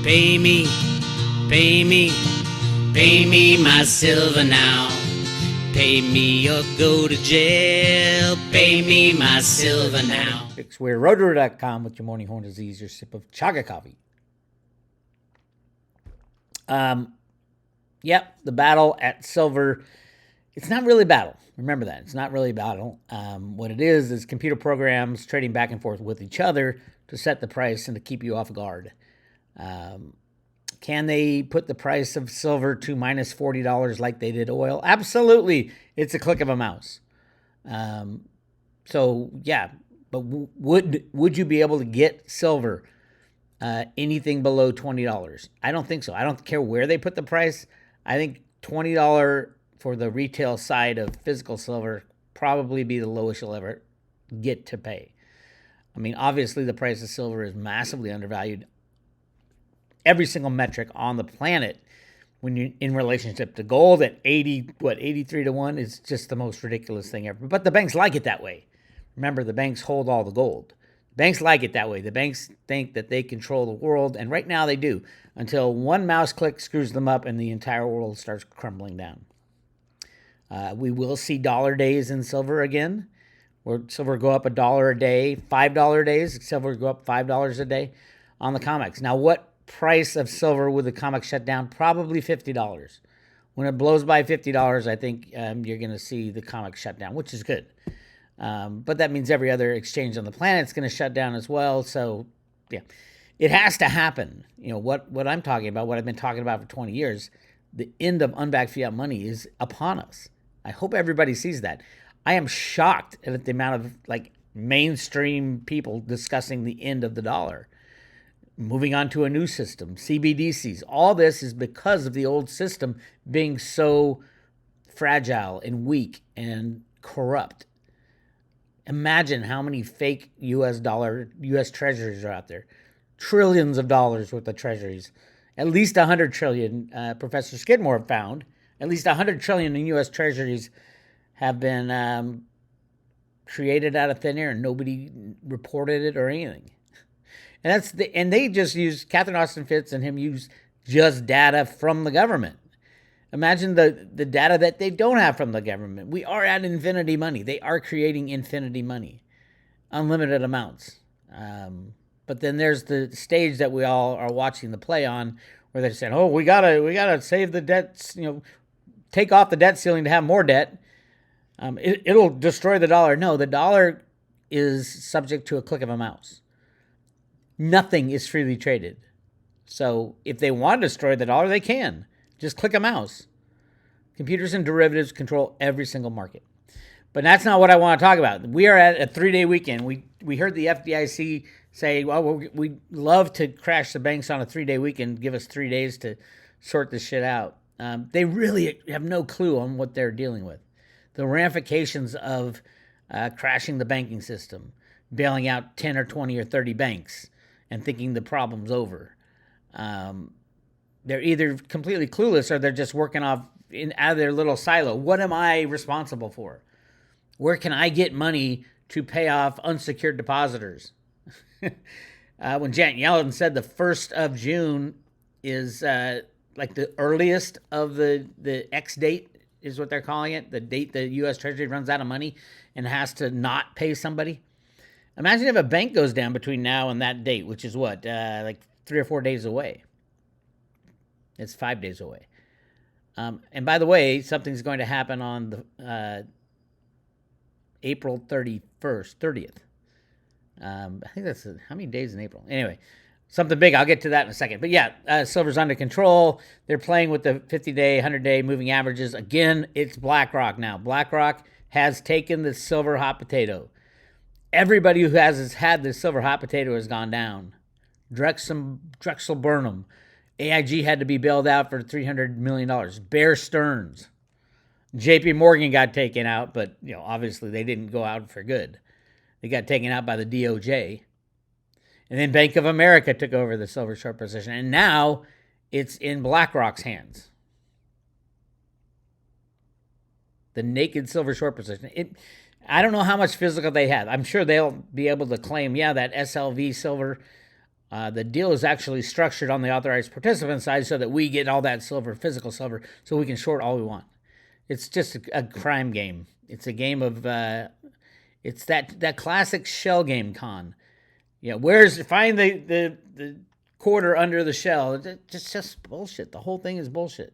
Pay me, pay me, pay me my silver now. Pay me or go to jail. Pay me my silver now. Bix Weir, Rotor.com with your morning horn disease, your sip of chaga coffee. Yep, the battle at silver. It's not really a battle. Remember that. It's not really a battle. What it is computer programs trading back and forth with each other to set the price and to keep you off guard. Can they put the price of silver to minus $40 like they did oil? Absolutely. It's a click of a mouse. So, yeah. But would you be able to get silver anything below $20? I don't think so. I don't care where they put the price. I think $20 for the retail side of physical silver probably be the lowest you'll ever get to pay. I mean, obviously the price of silver is massively undervalued. Every single metric on the planet, when you in relationship to gold at 83 to 1 is just the most ridiculous thing ever. But the banks like it that way. Remember, the banks hold all the gold. Banks like it that way. The banks think that they control the world, and right now they do, until one mouse click screws them up and the entire world starts crumbling down. We will see dollar days in silver again, where silver go up $1 a day, $5 days, silver go up $5 a day on the COMEX. Now, what price of silver would the COMEX shut down? Probably $50. When it blows by $50, I think you're going to see the COMEX shut down, which is good. But that means every other exchange on the planet is going to shut down as well. So, yeah, it has to happen. You know, what I'm talking about, what I've been talking about for 20 years, the end of unbacked fiat money is upon us. I hope everybody sees that. I am shocked at the amount of mainstream people discussing the end of the dollar. Moving on to a new system, CBDCs. All this is because of the old system being so fragile and weak and corrupt. Imagine how many fake U.S. treasuries are out there. Trillions of dollars worth of treasuries. At least 100 trillion, Professor Skidmore found, at least 100 trillion in U.S. treasuries have been created out of thin air and nobody reported it or anything. And they just use, Catherine Austin Fitts and him use just data from the government. Imagine the data that they don't have from the government. We are at infinity money. They are creating infinity money, unlimited amounts. But then there's the stage that we all are watching the play on, where they're saying, "Oh, we gotta save the debts. Take off the debt ceiling to have more debt. It'll destroy the dollar." No, the dollar is subject to a click of a mouse. Nothing is freely traded. So if they want to destroy the dollar, they can. Just click a mouse. Computers and derivatives control every single market. But that's not what I want to talk about. We are at a 3-day weekend. We heard the FDIC say, well, we'd love to crash the banks on a 3-day weekend. Give us 3 days to sort this shit out. They really have no clue on what they're dealing with. The ramifications of crashing the banking system, bailing out 10 or 20 or 30 banks, and thinking the problem's over. They're either completely clueless or they're just working out of their little silo. What am I responsible for? Where can I get money to pay off unsecured depositors? When Janet Yellen said the 1st of June is like the earliest of the X date is what they're calling it, the date the U.S. Treasury runs out of money and has to not pay somebody. Imagine if a bank goes down between now and that date, which is what, like 3 or 4 days away. It's 5 days away. And by the way, something's going to happen on the April 30th. I think that's, how many days in April? Anyway, something big. I'll get to that in a second. But yeah, silver's under control. They're playing with the 50-day, 100-day moving averages. Again, it's BlackRock now. BlackRock has taken the silver hot potato. Everybody who has had the silver hot potato has gone down. Drexel Burnham. AIG had to be bailed out for $300 million. Bear Stearns. JP Morgan got taken out, but obviously they didn't go out for good. They got taken out by the DOJ. And then Bank of America took over the silver short position. And now it's in BlackRock's hands. The naked silver short position. I don't know how much physical they have. I'm sure they'll be able to claim, that SLV silver The deal is actually structured on the authorized participant side so that we get all that silver, physical silver, so we can short all we want. It's just a crime game. It's a game of, it's that classic shell game con. Yeah, find the quarter under the shell. It's just bullshit. The whole thing is bullshit.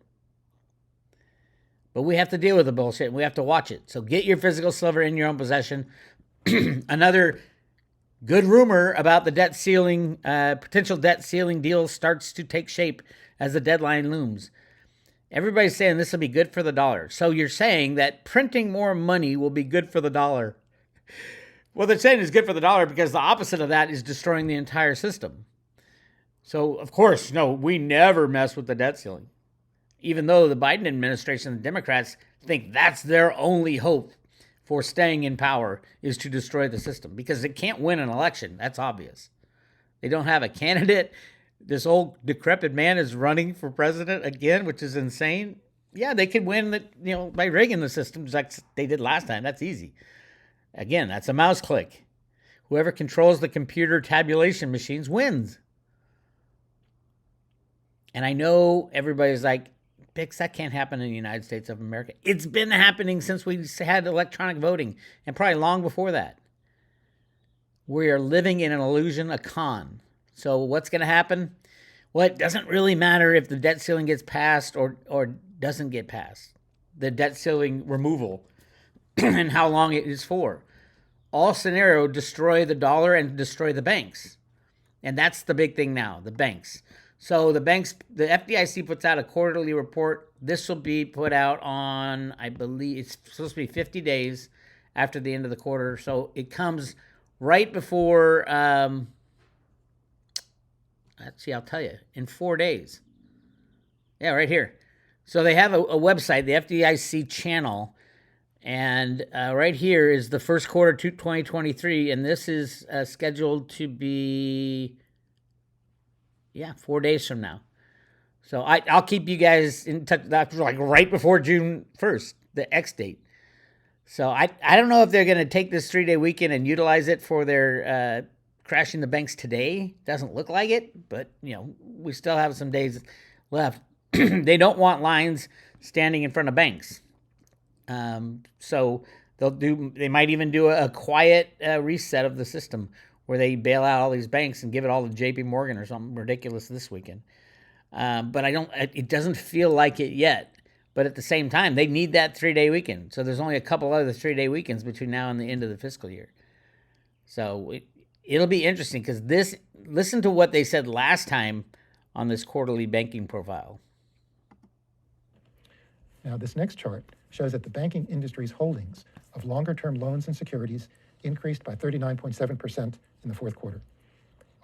But we have to deal with the bullshit, and we have to watch it. So get your physical silver in your own possession. Another good rumor about the debt ceiling, potential debt ceiling deal starts to take shape as the deadline looms. Everybody's saying this will be good for the dollar. So you're saying that printing more money will be good for the dollar. Well, they're saying it's good for the dollar because the opposite of that is destroying the entire system. So, of course, no, we never mess with the debt ceiling. Even though the Biden administration and the Democrats think that's their only hope for staying in power is to destroy the system because it can't win an election. That's obvious. They don't have a candidate. This old decrepit man is running for president again, which is insane. Yeah, they could win by rigging the system just like they did last time. That's easy. Again, that's a mouse click. Whoever controls the computer tabulation machines wins. And I know everybody's like, Bix, that can't happen in the United States of America. It's been happening since we had electronic voting and probably long before that. We are living in an illusion, a con. So what's going to happen? Well, it doesn't really matter if the debt ceiling gets passed or doesn't get passed. The debt ceiling removal and how long it is for. All scenario, destroy the dollar and destroy the banks. And that's the big thing now, the banks. So the FDIC puts out a quarterly report. This will be put out on, I believe, it's supposed to be 50 days after the end of the quarter. So it comes right before, let's see, I'll tell you, in 4 days. Yeah, right here. So they have a website, the FDIC channel, and right here is the first quarter 2023, and this is scheduled to be 4 days from now. So I'll keep you guys in touch. That's like right before June 1st, the X date. So I don't know if they're going to take this 3-day weekend and utilize it for their crashing the banks today. Doesn't look like it, but we still have some days left. They don't want lines standing in front of banks. So they might even do a quiet reset of the system where they bail out all these banks and give it all to JP Morgan or something ridiculous this weekend. But it doesn't feel like it yet. But at the same time, they need that 3-day weekend. So there's only a couple other 3-day weekends between now and the end of the fiscal year. So it'll be interesting because listen to what they said last time on this quarterly banking profile. Now, this next chart shows that the banking industry's holdings of longer-term loans and securities increased by 39.7% in the fourth quarter.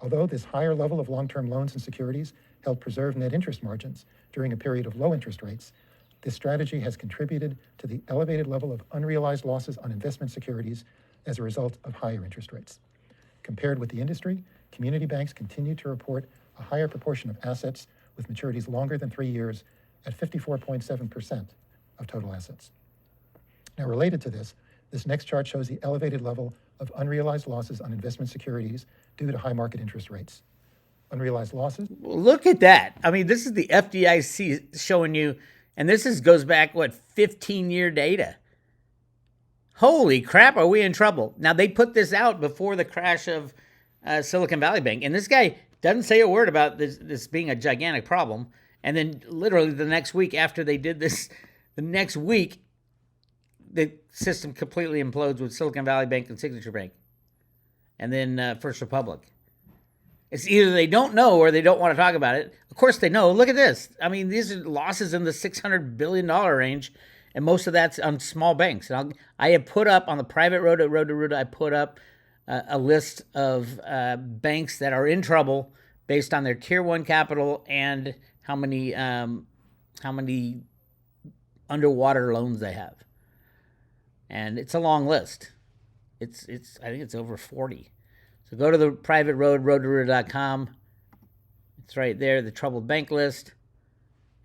Although this higher level of long-term loans and securities helped preserve net interest margins during a period of low interest rates, this strategy has contributed to the elevated level of unrealized losses on investment securities as a result of higher interest rates. Compared with the industry, community banks continue to report a higher proportion of assets with maturities longer than 3 years at 54.7% of total assets. Now, related to this next chart shows the elevated level of unrealized losses on investment securities due to high market interest rates. Unrealized losses. Look at that. I mean, this is the FDIC showing you, and goes back, 15-year data. Holy crap, are we in trouble? Now, they put this out before the crash of Silicon Valley Bank, and this guy doesn't say a word about this being a gigantic problem. And then literally the next week after they did this, the next week, the system completely implodes with Silicon Valley Bank and Signature Bank. And then First Republic. It's either they don't know or they don't want to talk about it. Of course they know. Look at this. I mean, these are losses in the $600 billion range, and most of that's on small banks. And I have put up on the private road at Road to Root, I put up a list of banks that are in trouble based on their Tier 1 capital and how many underwater loans they have. And it's a long list. I think it's over 40. So go to the private road, roadtoroot.com. It's right there, the troubled bank list.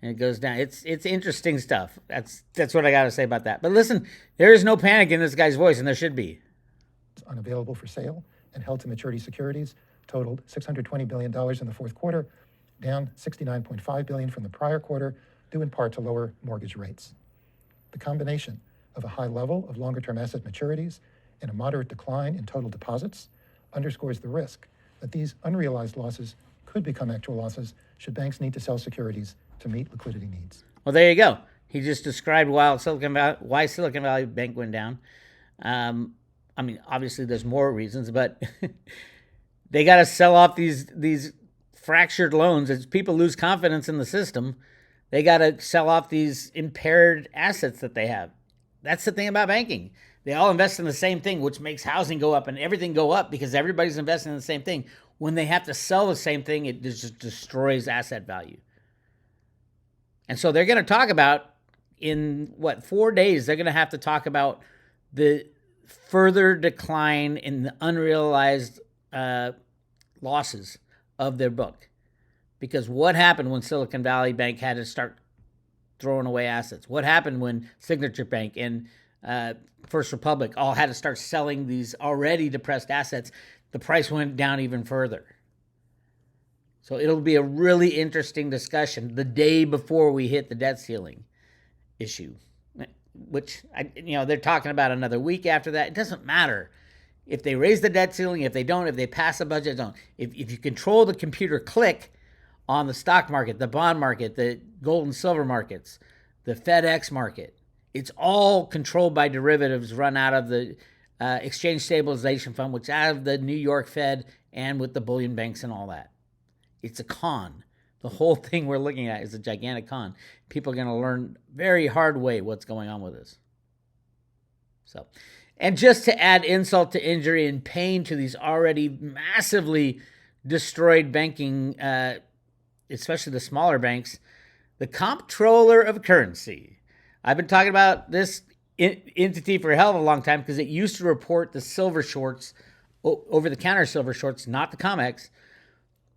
And it goes down. It's interesting stuff. That's what I got to say about that. But listen, there is no panic in this guy's voice, and there should be. Unavailable for sale and held to maturity securities totaled $620 billion in the fourth quarter, down $69.5 billion from the prior quarter, due in part to lower mortgage rates. The combination of a high level of longer-term asset maturities and a moderate decline in total deposits underscores the risk that these unrealized losses could become actual losses should banks need to sell securities to meet liquidity needs. Well, there you go. He just described why Silicon Valley Bank went down. I mean, obviously there's more reasons, but they got to sell off these fractured loans. As people lose confidence in the system, they got to sell off these impaired assets that they have. That's the thing about banking. They all invest in the same thing, which makes housing go up and everything go up because everybody's investing in the same thing. When they have to sell the same thing, it just destroys asset value. And so they're going to talk about, in 4 days, they're going to have to talk about the further decline in the unrealized losses of their book. Because what happened when Silicon Valley Bank had to start throwing away assets? What happened when Signature Bank and First Republic all had to start selling these already depressed assets? The price went down even further. So it'll be a really interesting discussion the day before we hit the debt ceiling issue, which, they're talking about another week after that. It doesn't matter if they raise the debt ceiling, if they don't, if they pass a budget, don't. If you control the computer click on the stock market, the bond market, the gold and silver markets, the FedEx market, it's all controlled by derivatives run out of the Exchange Stabilization Fund, which is out of the New York Fed and with the bullion banks and all that. It's a con. The whole thing we're looking at is a gigantic con. People are going to learn very hard way what's going on with this. So, and just to add insult to injury and pain to these already massively destroyed banking, especially the smaller banks, the Comptroller of Currency. I've been talking about this entity for a hell of a long time because it used to report the silver shorts, over-the-counter silver shorts, not the COMEX,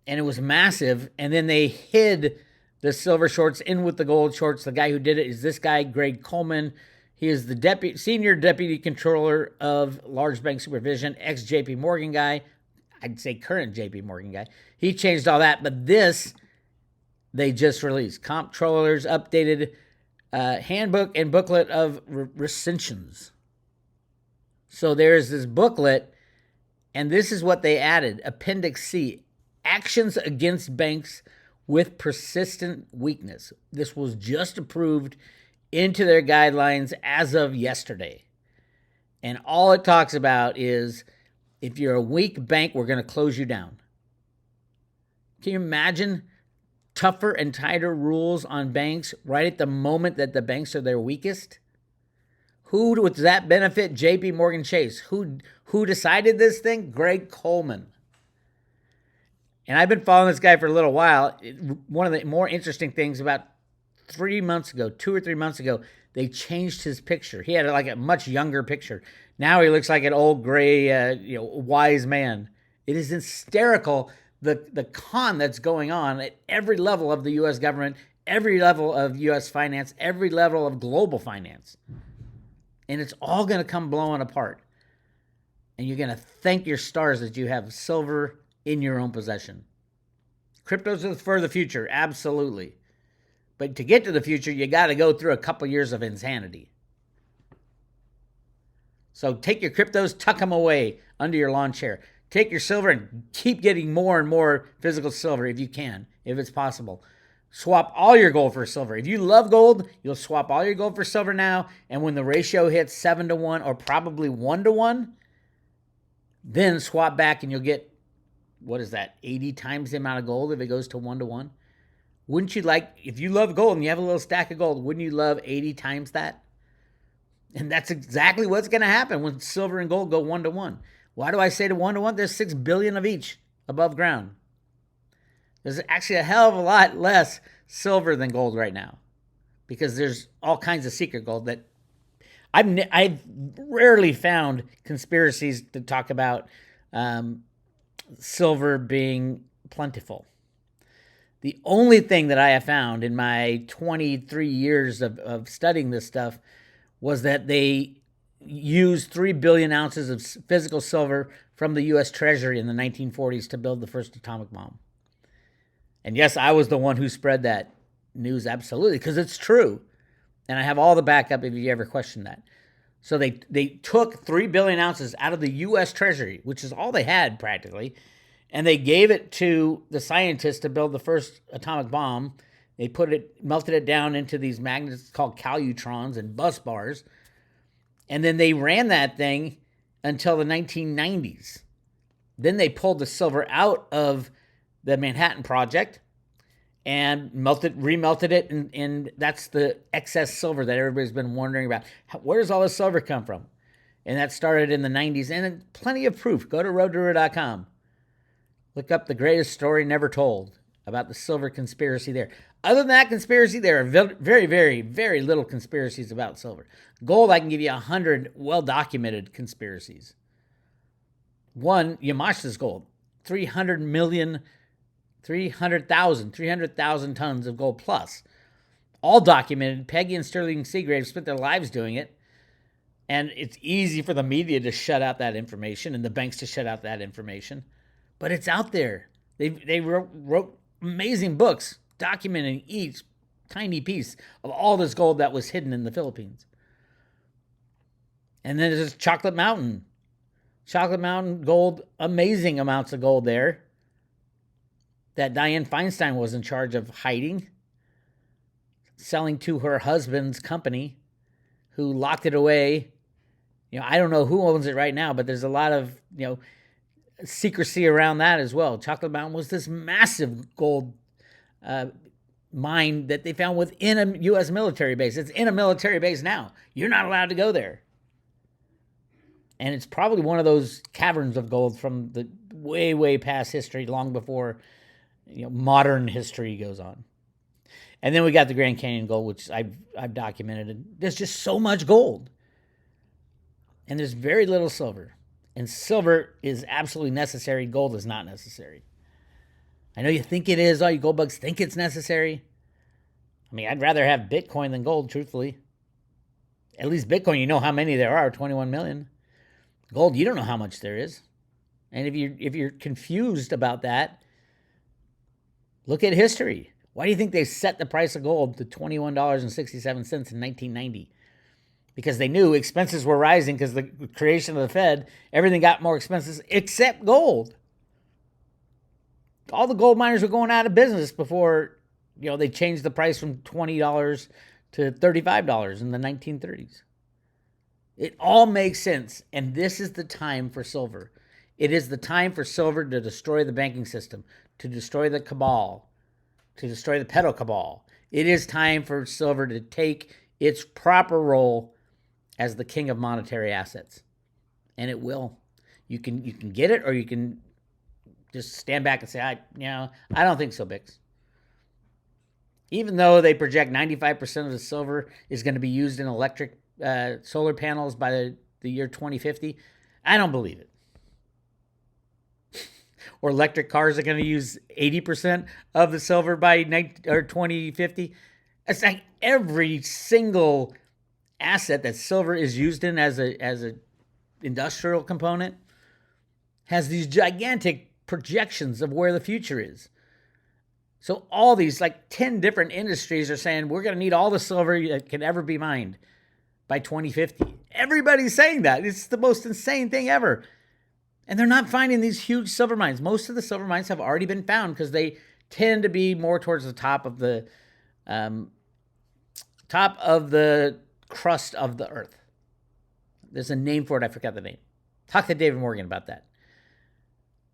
and it was massive. And then they hid the silver shorts in with the gold shorts. The guy who did it is this guy, Greg Coleman. He is the senior deputy controller of large bank supervision, ex-JP Morgan guy. I'd say current JP Morgan guy. He changed all that, but this they just released. Comptroller's updated handbook and booklet of recensions. So there's this booklet, and this is what they added. Appendix C, actions against banks with persistent weakness. This was just approved into their guidelines as of yesterday. And all it talks about is if you're a weak bank, we're going to close you down. Can you imagine tougher and tighter rules on banks right at the moment that the banks are their weakest? Who does that benefit? JP Morgan Chase. Who decided this thing? Greg Coleman. And I've been following this guy for a little while. One of the more interesting things, about 2 or 3 months ago, they changed his picture. He had like a much younger picture. Now he looks like an old gray, wise man. It is hysterical, the con that's going on at every level of the U.S. government, every level of U.S. finance, every level of global finance. And it's all going to come blowing apart. And you're going to thank your stars that you have silver in your own possession. Cryptos for the future, absolutely. But to get to the future, you got to go through a couple years of insanity. So take your cryptos, tuck them away under your lawn chair. Take your silver and keep getting more and more physical silver if you can, if it's possible. Swap all your gold for silver. If you love gold, you'll swap all your gold for silver now. And when the ratio hits 7-to-1 or probably 1-to-1, then swap back and you'll get, 80 times the amount of gold if it goes to 1-to-1? Wouldn't you like, if you love gold and you have a little stack of gold, wouldn't you love 80 times that? And that's exactly what's going to happen when silver and gold go 1-to-1. Why do I say to 1-to-1? There's 6 billion of each above ground. There's actually a hell of a lot less silver than gold right now because there's all kinds of secret gold that I've rarely found conspiracies to talk about silver being plentiful. The only thing that I have found in my 23 years of studying this stuff was that they used 3 billion ounces of physical silver from the U.S. Treasury in the 1940s to build the first atomic bomb. And yes, I was the one who spread that news, absolutely, because it's true. And I have all the backup if you ever question that. So they took 3 billion ounces out of the U.S. Treasury, which is all they had practically, and they gave it to the scientists to build the first atomic bomb. They melted it down into these magnets called calutrons and bus bars, and then they ran that thing until the 1990s. Then they pulled the silver out of the Manhattan Project and remelted it, and that's the excess silver that everybody's been wondering about. Where does all this silver come from? And that started in the 90s, and plenty of proof. Go to roadtoruhr.com. Look up the greatest story never told about the silver conspiracy there. Other than that conspiracy, there are very, very, very little conspiracies about silver. Gold, I can give you 100 well-documented conspiracies. One, Yamashita's gold, 300,000 tons of gold plus. All documented. Peggy and Sterling Seagrave spent their lives doing it. And it's easy for the media to shut out that information and the banks to shut out that information. But it's out there. They wrote amazing books documenting each tiny piece of all this gold that was hidden in the Philippines. And then there's Chocolate Mountain. Chocolate Mountain gold, amazing amounts of gold there that Dianne Feinstein was in charge of hiding, selling to her husband's company, who locked it away. I don't know who owns it right now, but there's a lot of, secrecy around that as well. Chocolate Mountain was this massive gold mine that they found within a U.S. military base. It's in a military base now. You're not allowed to go there. And it's probably one of those caverns of gold from the way, way past history, long before modern history goes on. And then we got the Grand Canyon gold, which I've documented. There's just so much gold. And there's very little silver. And silver is absolutely necessary. Gold is not necessary. I know you think it is. All you gold bugs think it's necessary. I mean, I'd rather have Bitcoin than gold, truthfully. At least Bitcoin, you know how many there are, 21 million. Gold, you don't know how much there is. And if you're confused about that, look at history. Why do you think they set the price of gold to $21.67 in 1990? Because they knew expenses were rising because the creation of the Fed, everything got more expensive except gold. All the gold miners were going out of business before, they changed the price from $20 to $35 in the 1930s. It all makes sense, and this is the time for silver. It is the time for silver to destroy the banking system, to destroy the cabal, to destroy the pedo cabal. It is time for silver to take its proper role as the king of monetary assets. And it will. You can get it, or you can just stand back and say, I don't think so, Bix. Even though they project 95% of the silver is going to be used in electric solar panels by the year 2050, I don't believe it. Or electric cars are going to use 80% of the silver by 2050. It's like every single asset that silver is used in as a industrial component has these gigantic projections of where the future is. So all these 10 different industries are saying we're going to need all the silver that can ever be mined by 2050. Everybody's saying that. It's the most insane thing ever. And they're not finding these huge silver mines. Most of the silver mines have already been found because they tend to be more towards the top of the crust of the earth. There's a name for it. I forgot the name. Talk to David Morgan about that.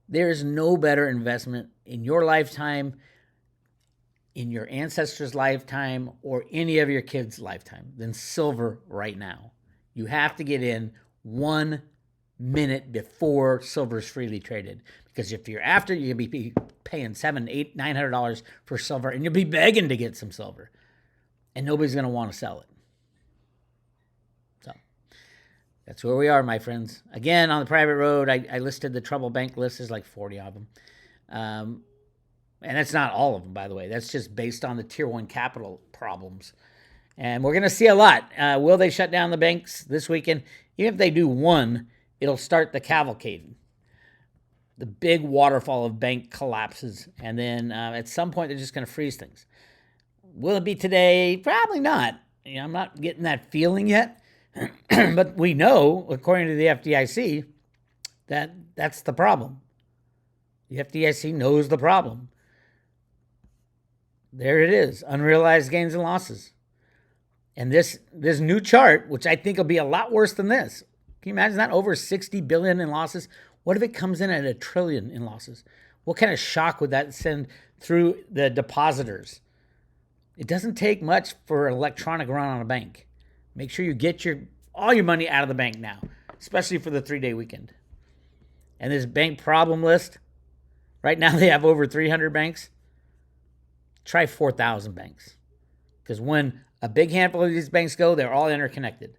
There is no better investment in your lifetime, in your ancestors' lifetime, or any of your kids' lifetime than silver right now. You have to get in 1 minute before silver is freely traded. Because if you're after, you'll be paying $700, $800, $900 for silver, and you'll be begging to get some silver. And nobody's going to want to sell it. So that's where we are, my friends. Again, on the private road, I listed the trouble bank list. There's 40 of them. And that's not all of them, by the way. That's just based on the Tier 1 capital problems. And we're going to see a lot. Will they shut down the banks this weekend? Even if they do one, it'll start the cavalcade. The big waterfall of bank collapses, and then at some point they're just going to freeze things. Will it be today? Probably not. I'm not getting that feeling yet, but we know, according to the FDIC, that that's the problem. The FDIC knows the problem. There it is, unrealized gains and losses. And this new chart, which I think will be a lot worse than this. Can you imagine that? Over 60 billion in losses. What if it comes in at $1 trillion in losses? What kind of shock would that send through the depositors? It doesn't take much for an electronic run on a bank. Make sure you get all your money out of the bank now, especially for the 3-day weekend. And this bank problem list, right now they have over 300 banks. Try 4,000 banks. Because when a big handful of these banks go, they're all interconnected.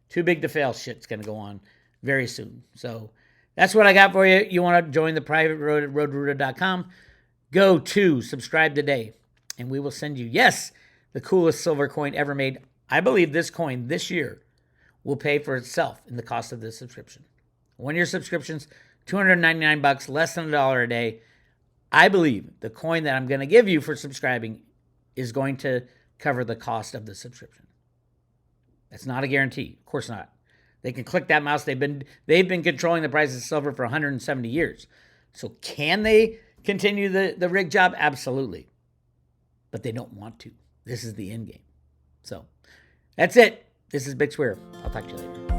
Too big to fail shit's going to go on very soon. So that's what I got for you. You want to join the private road at roadruta.com. Go to subscribe today, and we will send you, yes, the coolest silver coin ever made. I believe this coin this year will pay for itself in the cost of this subscription. 1 year subscription's $299, less than $1 a day. I believe the coin that I'm going to give you for subscribing is going to cover the cost of the subscription. That's not a guarantee. Of course not. They can click that mouse. They've been controlling the price of silver for 170 years. So can they continue the rig job? Absolutely. But they don't want to. This is the end game. So that's it. This is Bix Weir. I'll talk to you later.